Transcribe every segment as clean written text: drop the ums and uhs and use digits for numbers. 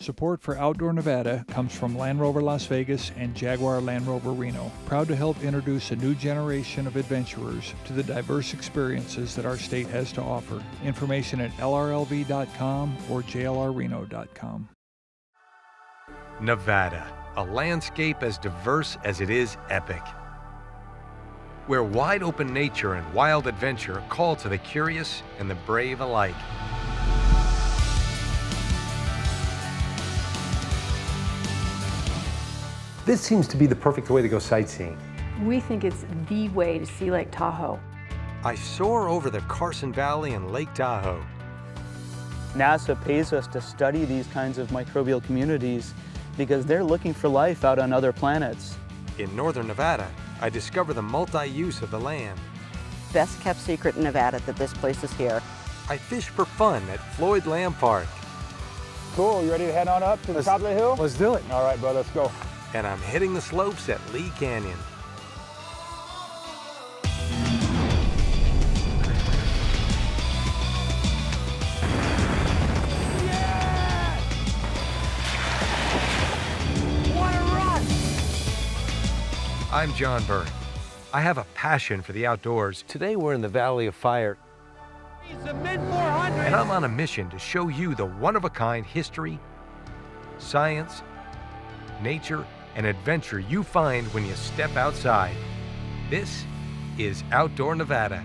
Support for Outdoor Nevada comes from Land Rover Las Vegas and Jaguar Land Rover Reno, proud to help introduce a new generation of adventurers to the diverse experiences that our state has to offer. Information at lrlv.com or jlrreno.com. Nevada, a landscape as diverse as it is epic, where wide open nature and wild adventure call to the curious and the brave alike. This seems to be the perfect way to go sightseeing. We think it's the way to see Lake Tahoe. I soar over the Carson Valley and Lake Tahoe. NASA pays us to study these kinds of microbial communities because they're looking for life out on other planets. In northern Nevada, I discover the multi-use of the land. Best kept secret in Nevada that this place is here. I fish for fun at Floyd Lamb Park. Cool, you ready to head on up to the top of the hill? Let's do it. All right, bud, let's go. And I'm hitting the slopes at Lee Canyon. Yeah! What a run! I'm John Byrne. I have a passion for the outdoors. Today we're in the Valley of Fire. It's a mid-400. And I'm on a mission to show you the one-of-a-kind history, science, nature, and adventure you find when you step outside. This is Outdoor Nevada.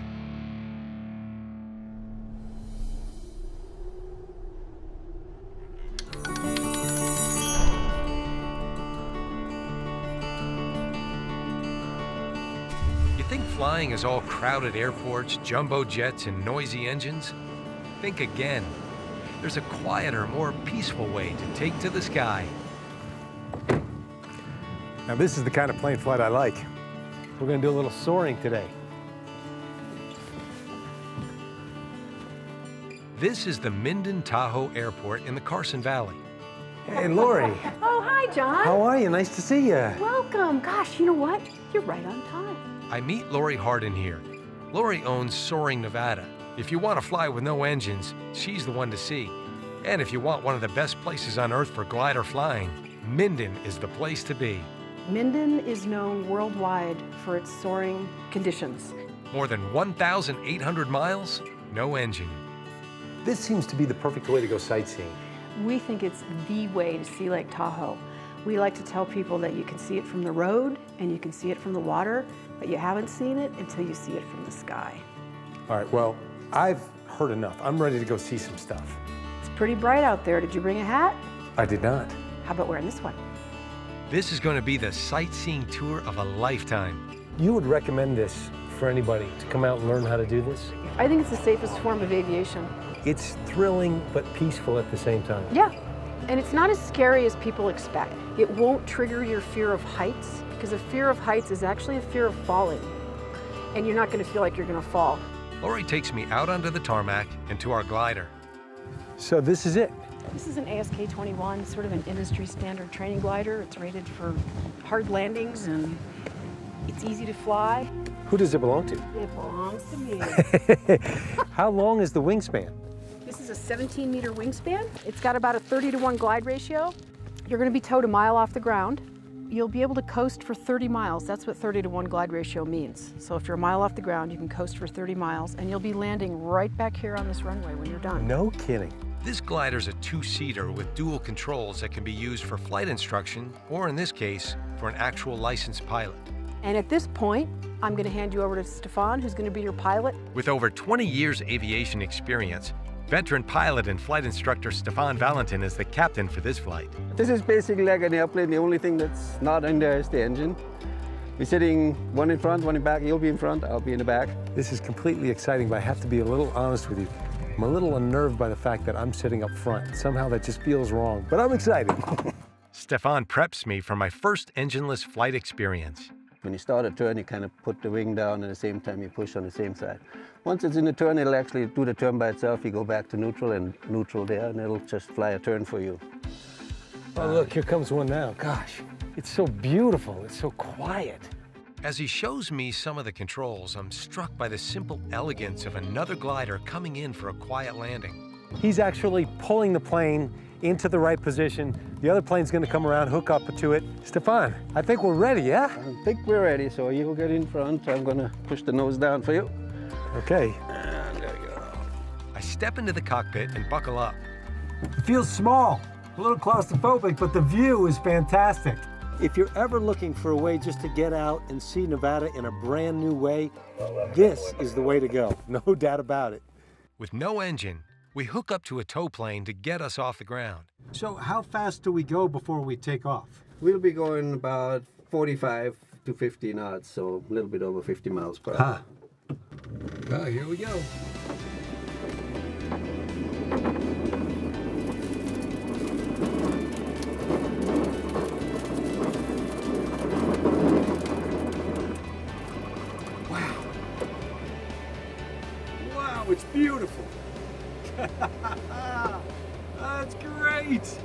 You think flying is all crowded airports, jumbo jets, and noisy engines? Think again. There's a quieter, more peaceful way to take to the sky. Now this is the kind of plane flight I like. We're gonna do a little soaring today. This is the Minden Tahoe Airport in the Carson Valley. Hey, Lori. Oh, hi, John. How are you? Nice to see you. Welcome. Gosh, you know what? You're right on time. I meet Lori Hardin here. Lori owns Soaring Nevada. If you want to fly with no engines, she's the one to see. And if you want one of the best places on Earth for glider flying, Minden is the place to be. Minden is known worldwide for its soaring conditions. More than 1,800 miles, no engine. This seems to be the perfect way to go sightseeing. We think it's the way to see Lake Tahoe. We like to tell people that you can see it from the road and you can see it from the water, but you haven't seen it until you see it from the sky. All right, well, I've heard enough. I'm ready to go see some stuff. It's pretty bright out there. Did you bring a hat? I did not. How about wearing this one? This is going to be the sightseeing tour of a lifetime. You would recommend this for anybody to come out and learn how to do this? I think it's the safest form of aviation. It's thrilling but peaceful at the same time. Yeah, and it's not as scary as people expect. It won't trigger your fear of heights, because a fear of heights is actually a fear of falling, and you're not going to feel like you're going to fall. Lori takes me out onto the tarmac and to our glider. So this is it. This is an ASK-21, sort of an industry standard training glider. It's rated for hard landings and it's easy to fly. Who does it belong to? It belongs to me. How long is the wingspan? This is a 17-meter wingspan. It's got about a 30-to-1 glide ratio. You're going to be towed a mile off the ground. You'll be able to coast for 30 miles. That's what 30-to-1 glide ratio means. So if you're a mile off the ground, you can coast for 30 miles, and you'll be landing right back here on this runway when you're done. No kidding. This glider's a two-seater with dual controls that can be used for flight instruction, or in this case, for an actual licensed pilot. And at this point, I'm going to hand you over to Stefan, who's going to be your pilot. With over 20 years aviation experience, veteran pilot and flight instructor Stefan Valentin is the captain for this flight. This is basically like an airplane. The only thing that's not in there is the engine. We're sitting one in front, one in back. You'll be in front, I'll be in the back. This is completely exciting, but I have to be a little honest with you. I'm a little unnerved by the fact that I'm sitting up front. Somehow that just feels wrong, but I'm excited. Stefan preps me for my first engineless flight experience. When you start a turn, you kind of put the wing down, and at the same time you push on the same side. Once it's in the turn, it'll actually do the turn by itself. You go back to neutral and neutral there, and it'll just fly a turn for you. Oh, look, here comes one now. Gosh, it's so beautiful. It's so quiet. As he shows me some of the controls, I'm struck by the simple elegance of another glider coming in for a quiet landing. He's actually pulling the plane into the right position. The other plane's gonna come around, hook up to it. Stefan, I think we're ready, yeah? I think we're ready, so you'll get in front. I'm gonna push the nose down for you. Okay. And there you go. I step into the cockpit and buckle up. It feels small, a little claustrophobic, but the view is fantastic. If you're ever looking for a way just to get out and see Nevada in a brand new way, this is the way to go, no doubt about it. With no engine, we hook up to a tow plane to get us off the ground. So how fast do we go before we take off? We'll be going about 45 to 50 knots, so a little bit over 50 miles per hour. Well, here we go. Wow, it's beautiful. That's great.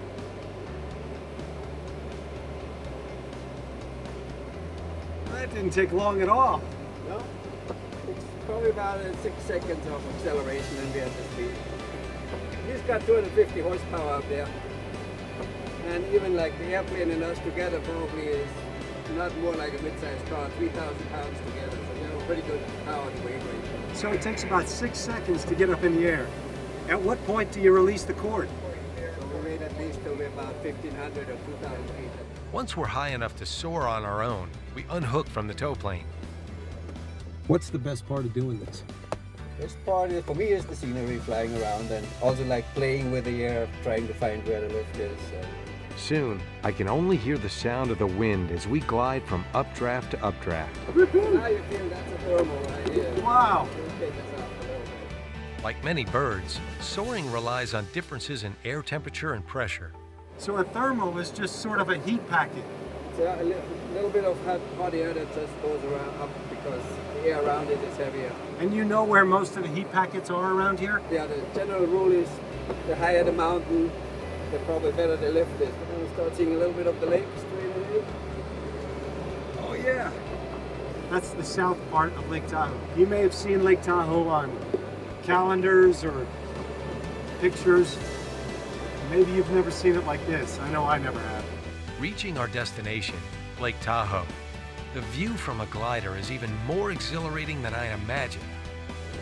That didn't take long at all. No, it's probably about 6 seconds of acceleration and we're at the speed. He's got 250 horsepower up there. And even like the airplane and us together probably is not more like a mid-sized car, 3,000 pounds together. So we have a pretty good power to weight ratio. So it takes about 6 seconds to get up in the air. At what point do you release the cord? So we wait at least till we're about 1,500 or 2,000 feet. Once we're high enough to soar on our own, we unhook from the tow plane. What's the best part of doing this? This part is, for me, is the scenery, flying around, and also like playing with the air, trying to find where the lift is. Soon, I can only hear the sound of the wind as we glide from updraft to updraft. Now you feel that's a thermal right here. Wow. Take us up a little bit. Like many birds, soaring relies on differences in air temperature and pressure. So a thermal is just sort of a heat packet. It's a little bit of hot air that just goes around up because the air around it is heavier. And you know where most of the heat packets are around here? Yeah, the general rule is the higher the mountain, the probably better the lift is. We're going to start seeing a little bit of the lake straight away. Oh yeah. That's the south part of Lake Tahoe. You may have seen Lake Tahoe on calendars or pictures. Maybe you've never seen it like this. I know I never have. Reaching our destination, Lake Tahoe, the view from a glider is even more exhilarating than I imagined.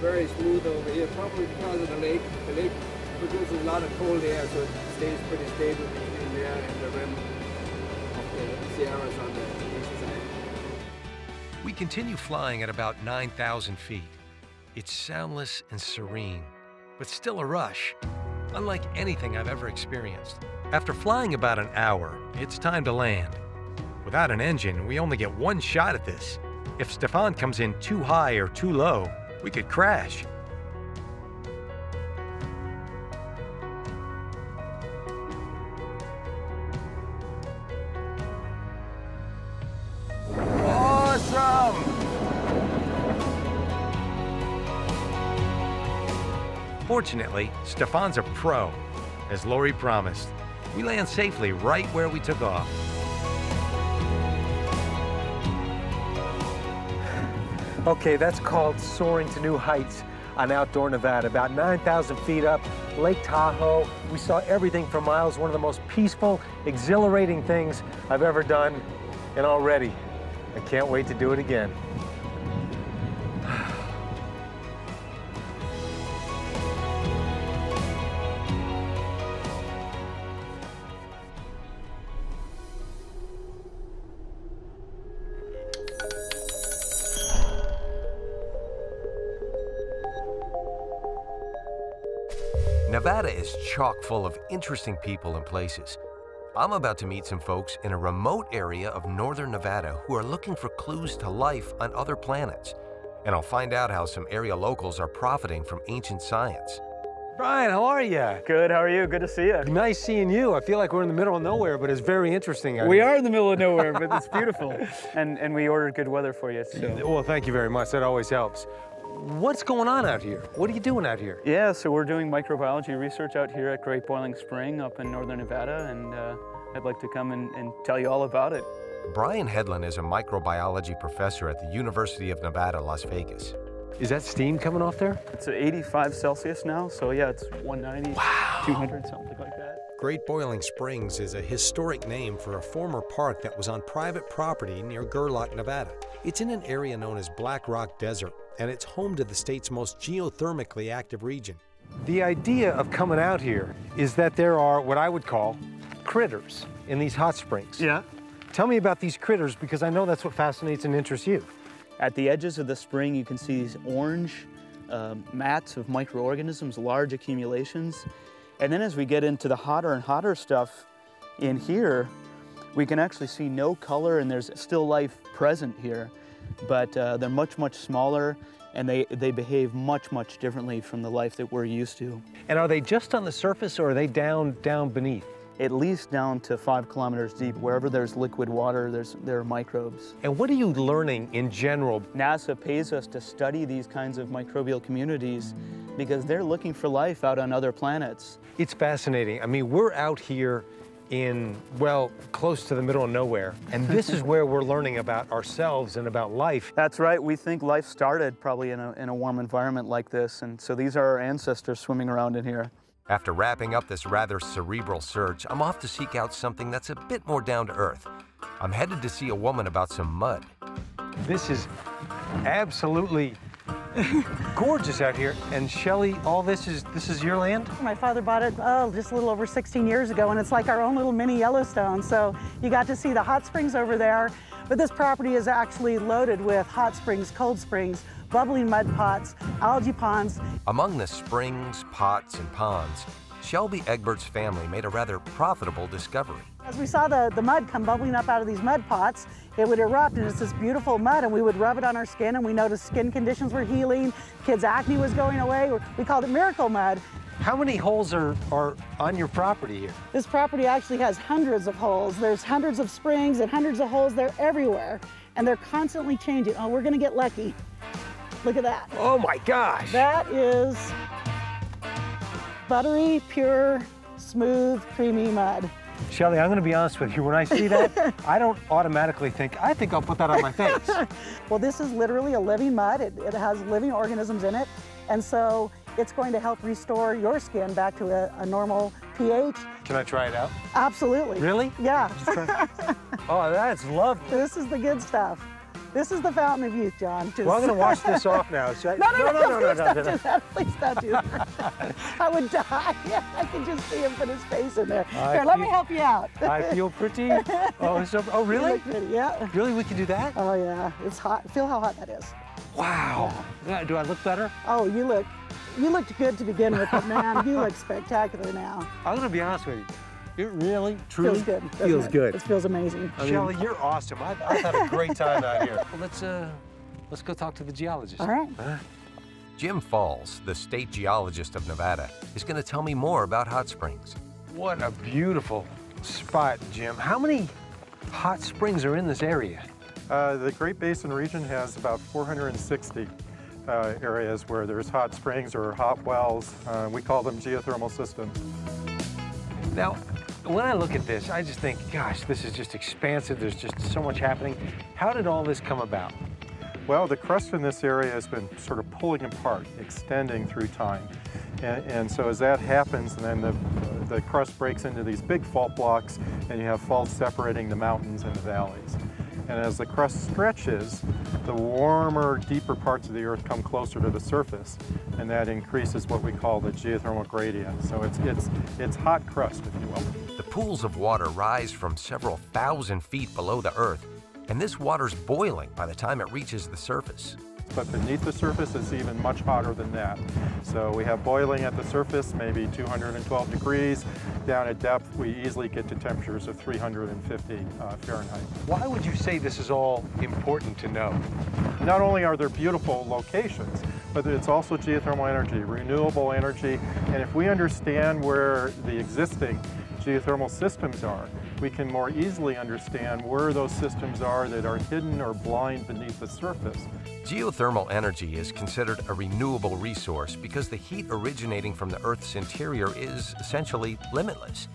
Very smooth over here, probably because of the lake. The lake produces a lot of cold air, so it stays pretty stable between there and the rim of the Sierras on the east side. We continue flying at about 9,000 feet. It's soundless and serene, but still a rush, unlike anything I've ever experienced. After flying about an hour, it's time to land. Without an engine, we only get one shot at this. If Stefan comes in too high or too low, we could crash. Awesome! Fortunately, Stefan's a pro. As Lori promised, we land safely right where we took off. Okay, that's called soaring to new heights on outdoor Nevada. About 9,000 feet up, Lake Tahoe. We saw everything for miles. One of the most peaceful, exhilarating things I've ever done. And already, I can't wait to do it again. Nevada is chock full of interesting people and places. I'm about to meet some folks in a remote area of northern Nevada who are looking for clues to life on other planets. And I'll find out how some area locals are profiting from ancient science. Brian, how are you? Good, how are you? Good to see you. Nice seeing you. I feel like we're in the middle of nowhere, but it's very interesting. We are in the middle of nowhere, but it's beautiful. And we ordered good weather for you. So. Well, thank you very much. That always helps. What's going on out here? What are you doing out here? Yeah, so we're doing microbiology research out here at Great Boiling Spring up in northern Nevada, and I'd like to come and tell you all about it. Brian Hedlund is a microbiology professor at the University of Nevada, Las Vegas. Is that steam coming off there? It's 85 Celsius now, so yeah, it's 190, wow. 200, something like that. Great Boiling Springs is a historic name for a former park that was on private property near Gerlach, Nevada. It's in an area known as Black Rock Desert, and it's home to the state's most geothermically active region. The idea of coming out here is that there are what I would call critters in these hot springs. Yeah. Tell me about these critters, because I know that's what fascinates and interests you. At the edges of the spring, you can see these orange mats of microorganisms, large accumulations. And then as we get into the hotter and hotter stuff in here, we can actually see no color, and there's still life present here. But they're much, much smaller, and they behave much, much differently from the life that we're used to. And are they just on the surface, or are they down beneath? At least down to 5 kilometers deep. Wherever there's liquid water, there are microbes. And what are you learning in general? NASA pays us to study these kinds of microbial communities because they're looking for life out on other planets. It's fascinating. I mean, we're out here in, well, close to the middle of nowhere, and this is where we're learning about ourselves and about life. That's right. We think life started probably in a warm environment like this, and so these are our ancestors swimming around in here. After wrapping up this rather cerebral search, I'm off to seek out something that's a bit more down to earth. I'm headed to see a woman about some mud. This is absolutely gorgeous out here. And Shelley, all this is your land? My father bought it, just a little over 16 years ago, and it's like our own little mini Yellowstone. So you got to see the hot springs over there, but this property is actually loaded with hot springs, cold springs, bubbling mud pots, algae ponds. Among the springs, pots, and ponds, Shelby Egbert's family made a rather profitable discovery. As we saw the mud come bubbling up out of these mud pots, it would erupt, and it's this beautiful mud, and we would rub it on our skin, and we noticed skin conditions were healing, kids' acne was going away. We called it miracle mud. How many holes are on your property here? This property actually has hundreds of holes. There's hundreds of springs and hundreds of holes. They're everywhere, and they're constantly changing. Oh, we're gonna get lucky. Look at that. Oh my gosh. That is buttery, pure, smooth, creamy mud. Shelley, I'm going to be honest with you. When I see that, I don't automatically think, I think I'll put that on my face. Well, this is literally a living mud. It has living organisms in it. And so it's going to help restore your skin back to a normal pH. Can I try it out? Absolutely. Really? Yeah. Oh, that's lovely. This is the good stuff. This is the fountain of youth, John. Well, I'm going to wash this off now. No, please don't do that. I would die. I can just see him put his face in there. Here, let me help you out. I feel pretty. Oh, really? You look pretty, yeah. Really, we can do that? Oh, yeah. It's hot. Feel how hot that is. Wow. Yeah. Do I look better? Oh, you looked good to begin with, but man, you look spectacular now. I'm going to be honest with you. It really, truly feels good. Feels good. It feels amazing. Shelley, you're awesome. I've had a great time out here. Well, let's go talk to the geologist. All right. Jim Falls, the state geologist of Nevada, is going to tell me more about hot springs. What a beautiful spot, Jim. How many hot springs are in this area? The Great Basin region has about 460 areas where there's hot springs or hot wells. We call them geothermal systems. Now, when I look at this, I just think, gosh, this is just expansive. There's just so much happening. How did all this come about? Well, the crust in this area has been sort of pulling apart, extending through time. And so as that happens, then the crust breaks into these big fault blocks, and you have faults separating the mountains and the valleys. And as the crust stretches, the warmer, deeper parts of the Earth come closer to the surface, and that increases what we call the geothermal gradient. So it's hot crust, if you will. The pools of water rise from several thousand feet below the Earth, and this water's boiling by the time it reaches the surface. But beneath the surface is even much hotter than that. So we have boiling at the surface, maybe 212 degrees. Down at depth, we easily get to temperatures of 350 Fahrenheit. Why would you say this is all important to know? Not only are there beautiful locations, but it's also geothermal energy, renewable energy. And if we understand where the existing geothermal systems are, we can more easily understand where those systems are that are hidden or blind beneath the surface. Geothermal energy is considered a renewable resource because the heat originating from the Earth's interior is essentially limitless.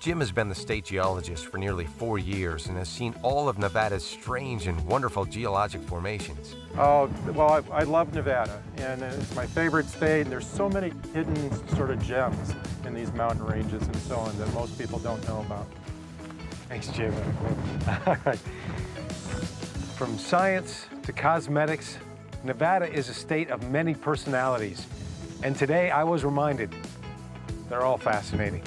Jim has been the state geologist for nearly 4 years and has seen all of Nevada's strange and wonderful geologic formations. Oh, well, I love Nevada, and it's my favorite state. And there's so many hidden sort of gems in these mountain ranges and so on that most people don't know about. Thanks, Jim. All right. From science to cosmetics, Nevada is a state of many personalities. And today I was reminded, they're all fascinating.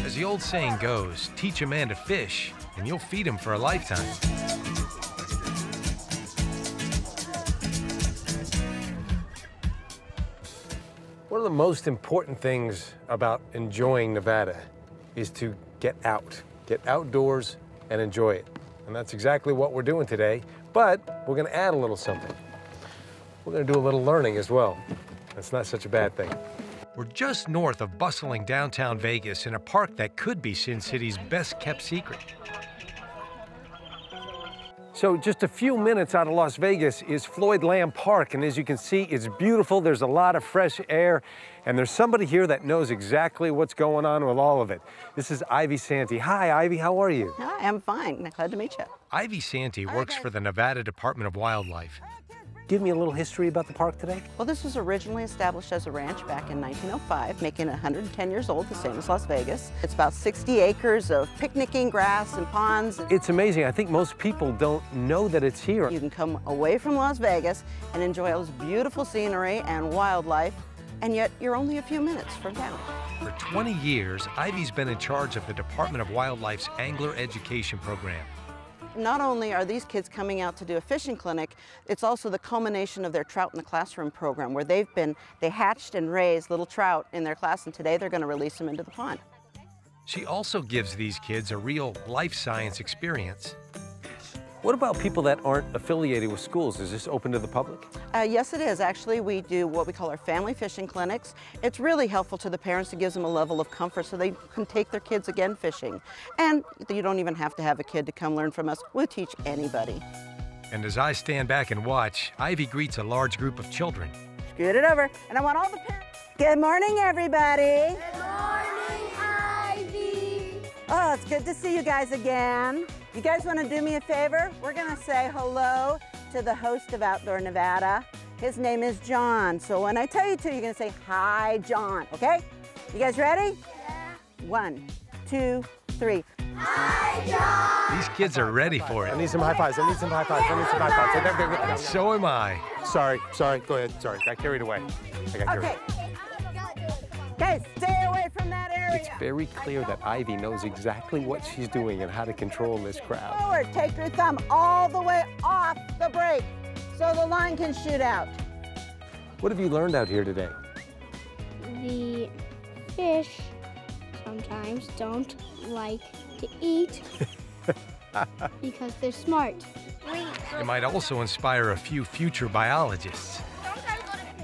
As the old saying goes, teach a man to fish, and you'll feed him for a lifetime. One of the most important things about enjoying Nevada is to get outdoors and enjoy it. And that's exactly what we're doing today, but we're gonna add a little something. We're gonna do a little learning as well. That's not such a bad thing. We're just north of bustling downtown Vegas in a park that could be Sin City's best kept secret. So just a few minutes out of Las Vegas is Floyd Lamb Park, and as you can see, it's beautiful. There's a lot of fresh air, and there's somebody here that knows exactly what's going on with all of it. This is Ivy Santee. Hi, Ivy, how are you? Hi, I'm fine. Glad to meet you. Ivy Santee works for the Nevada Department of Wildlife. Give me a little history about the park today. Well, this was originally established as a ranch back in 1905, making it 110 years old, the same as Las Vegas. It's about 60 acres of picnicking grass and ponds. It's amazing. I think most people don't know that it's here. You can come away from Las Vegas and enjoy all this beautiful scenery and wildlife, and yet you're only a few minutes from town. For 20 years, Ivy's been in charge of the Department of Wildlife's Angler Education Program. Not only are these kids coming out to do a fishing clinic, it's also the culmination of their Trout in the Classroom program, where they hatched and raised little trout in their class, and today they're going to release them into the pond. She also gives these kids a real life science experience. What about people that aren't affiliated with schools? Is this open to the public? Yes, it is. Actually, we do what we call our family fishing clinics. It's really helpful to the parents. It gives them a level of comfort so they can take their kids again fishing. And you don't even have to have a kid to come learn from us. We'll teach anybody. And as I stand back and watch, Ivy greets a large group of children. Scoot it over. And I want all the parents. Good morning, everybody. Good morning, Ivy. Oh, it's good to see you guys again. You guys want to do me a favor? We're going to say hello to the host of Outdoor Nevada. His name is John. So when I tell you to, you're going to say, hi, John, okay? You guys ready? Yeah. 1, 2, 3. Hi, John. These kids are ready for it. I need some high fives. I need some high fives. I need some high fives. So am I. Sorry. Go ahead. Sorry, got carried away. I got carried away. Guys, stay away from that area. It's very clear that Ivy knows exactly what she's doing and how to control this crowd. Forward, take your thumb all the way off the brake so the line can shoot out. What have you learned out here today? The fish sometimes don't like to eat because they're smart. It might also inspire a few future biologists.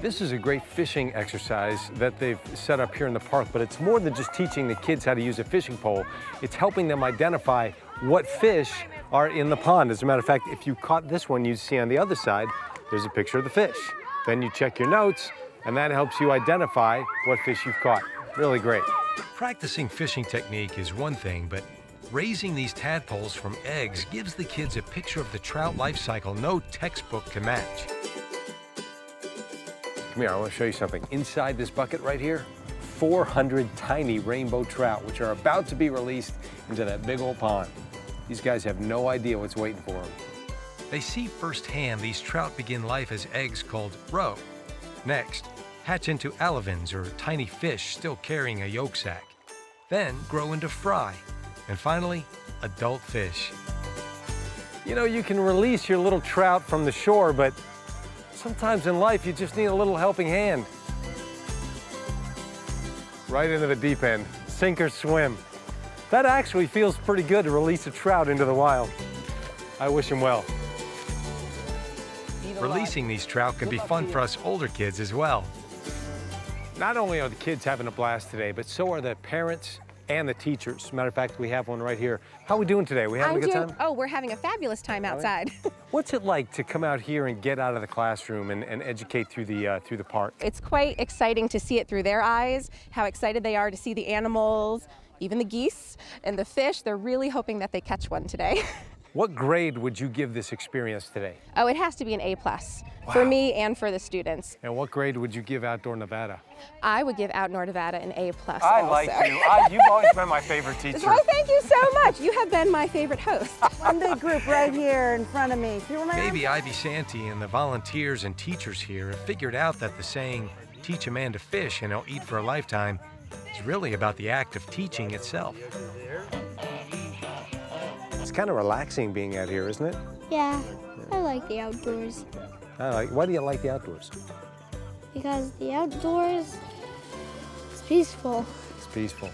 This is a great fishing exercise that they've set up here in the park, but it's more than just teaching the kids how to use a fishing pole. It's helping them identify what fish are in the pond. As a matter of fact, if you caught this one, you'd see on the other side, there's a picture of the fish. Then you check your notes, and that helps you identify what fish you've caught. Really great. Practicing fishing technique is one thing, but raising these tadpoles from eggs gives the kids a picture of the trout life cycle no textbook can match. Come here, I want to show you something. Inside this bucket right here, 400 tiny rainbow trout, which are about to be released into that big old pond. These guys have no idea what's waiting for them. They see firsthand these trout begin life as eggs called roe. Next, hatch into alevins, or tiny fish still carrying a yolk sac. Then grow into fry. And finally, adult fish. You know, you can release your little trout from the shore, but sometimes in life, you just need a little helping hand. Right into the deep end, sink or swim. That actually feels pretty good to release a trout into the wild. I wish him well. Releasing these trout can be fun for us older kids as well. Not only are the kids having a blast today, but so are the parents and the teachers. Matter of fact, we have one right here. How are we doing today? We having a good time? Oh, we're having a fabulous time outside. What's it like to come out here and get out of the classroom and educate through the park? It's quite exciting to see it through their eyes, how excited they are to see the animals, even the geese and the fish. They're really hoping that they catch one today. What grade would you give this experience today? Oh, it has to be an A+ for me and for the students. And what grade would you give Outdoor Nevada? I would give Outdoor Nevada an A+ I also. like you. You've always been my favorite teacher. Why, thank you so much. You have been my favorite host. One big group right here in front of me. Maybe Ivy Santee and the volunteers and teachers here have figured out that the saying, teach a man to fish and he'll eat for a lifetime, is really about the act of teaching itself. It's kind of relaxing being out here, isn't it? Yeah, I like the outdoors. Why do you like the outdoors? Because the outdoors, it's peaceful. It's peaceful.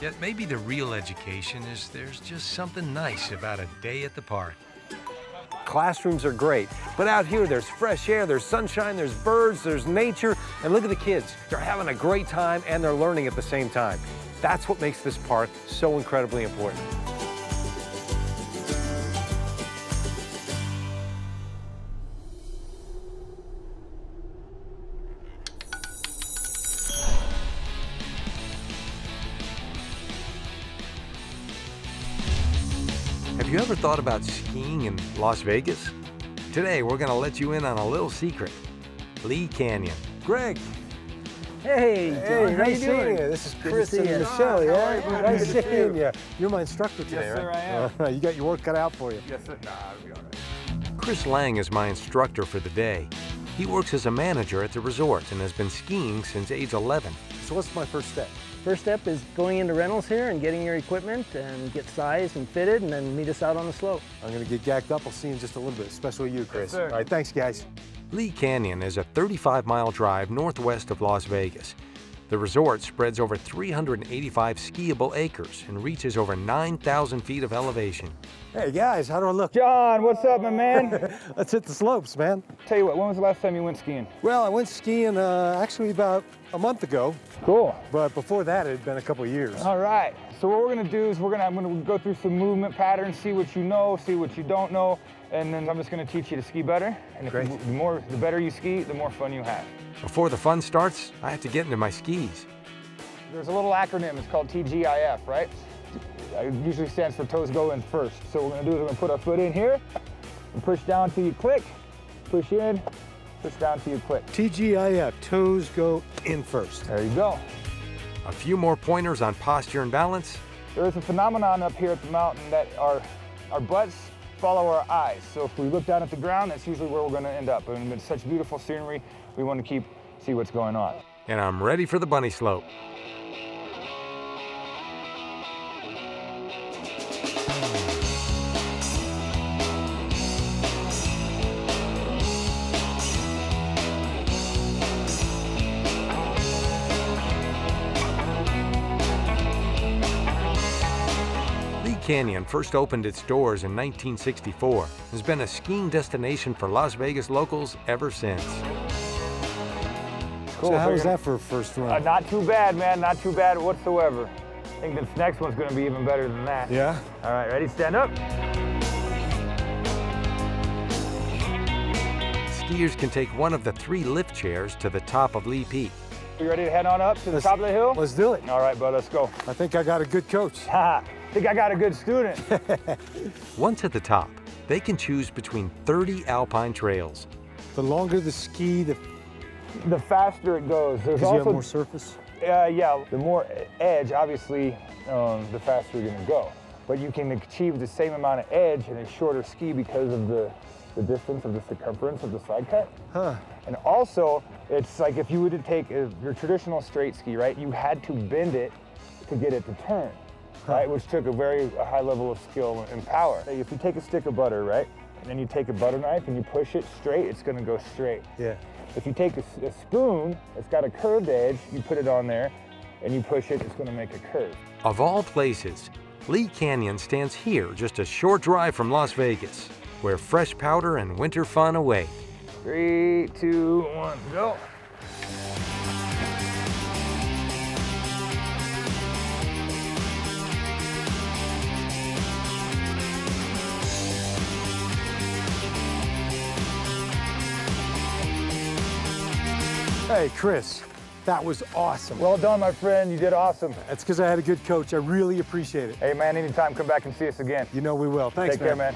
Yet maybe the real education is there's just something nice about a day at the park. Classrooms are great, but out here there's fresh air, there's sunshine, there's birds, there's nature, and look at the kids. They're having a great time and they're learning at the same time. That's what makes this park so incredibly important. Have you ever thought about skiing in Las Vegas? Today, we're going to let you in on a little secret. Lee Canyon. Greg. Hey, John, how you doing? This is Chris and Michelle, yeah? Nice seeing you. You're my instructor today, yes, sir, I am. You got your work cut out for you. Yes, sir. Nah, I'll be all right. Chris Lang is my instructor for the day. He works as a manager at the resort and has been skiing since age 11. So what's my first step? First step is going into rentals here and getting your equipment and get sized and fitted, and then meet us out on the slope. I'm going to get gacked up. I'll see you in just a little bit, especially you, Chris. Yes, sir. All right, thanks, guys. Lee Canyon is a 35-mile drive northwest of Las Vegas. The resort spreads over 385 skiable acres and reaches over 9,000 feet of elevation. Hey, guys, how do I look? John, what's up, my man? Let's hit the slopes, man. Tell you what, when was the last time you went skiing? Well, I went skiing actually about a month ago. Cool. But before that, it had been a couple of years. All right. So what we're going to do is I'm going to go through some movement patterns, see what you know, see what you don't know, and then I'm just going to teach you to ski better. And the better you ski, the more fun you have. Before the fun starts, I have to get into my skis. There's a little acronym. It's called TGIF, right? It usually stands for toes go in first. So what we're going to do is we're going to put our foot in here and push down till you click, push in, push down till you click. TGIF, toes go in first. There you go. A few more pointers on posture and balance. There is a phenomenon up here at the mountain that our butts follow our eyes. So if we look down at the ground, that's usually where we're going to end up. And it's such beautiful scenery, we want to see what's going on. And I'm ready for the bunny slope. Canyon first opened its doors in 1964 and has been a skiing destination for Las Vegas locals ever since. Cool. So how was that for a first run? Not too bad, man. Not too bad whatsoever. I think this next one's going to be even better than that. Yeah? All right, ready? Stand up. Skiers can take one of the 3 lift chairs to the top of Lee Peak. You ready to head on up to the top of the hill? Let's do it. All right, bud, let's go. I think I got a good coach. I think I got a good student. Once at the top, they can choose between 30 alpine trails. The longer the ski, the faster it goes. There's also you have more surface? Yeah, the more edge, obviously, the faster you're gonna go. But you can achieve the same amount of edge in a shorter ski because of the distance of the circumference of the side cut. Huh. And also, it's like if you were to take your traditional straight ski, right? You had to bend it to get it to turn, right? Which took a very high level of skill and power. If you take a stick of butter, right? And then you take a butter knife and you push it straight, it's gonna go straight. Yeah. If you take a spoon, it's got a curved edge, you put it on there and you push it, it's gonna make a curve. Of all places, Lee Canyon stands here just a short drive from Las Vegas, where fresh powder and winter fun await. 3, 2, 1, go. Hey, Chris, that was awesome. Well done, my friend. You did awesome. That's because I had a good coach. I really appreciate it. Hey, man, anytime, come back and see us again. You know we will. Thanks, Take care, man.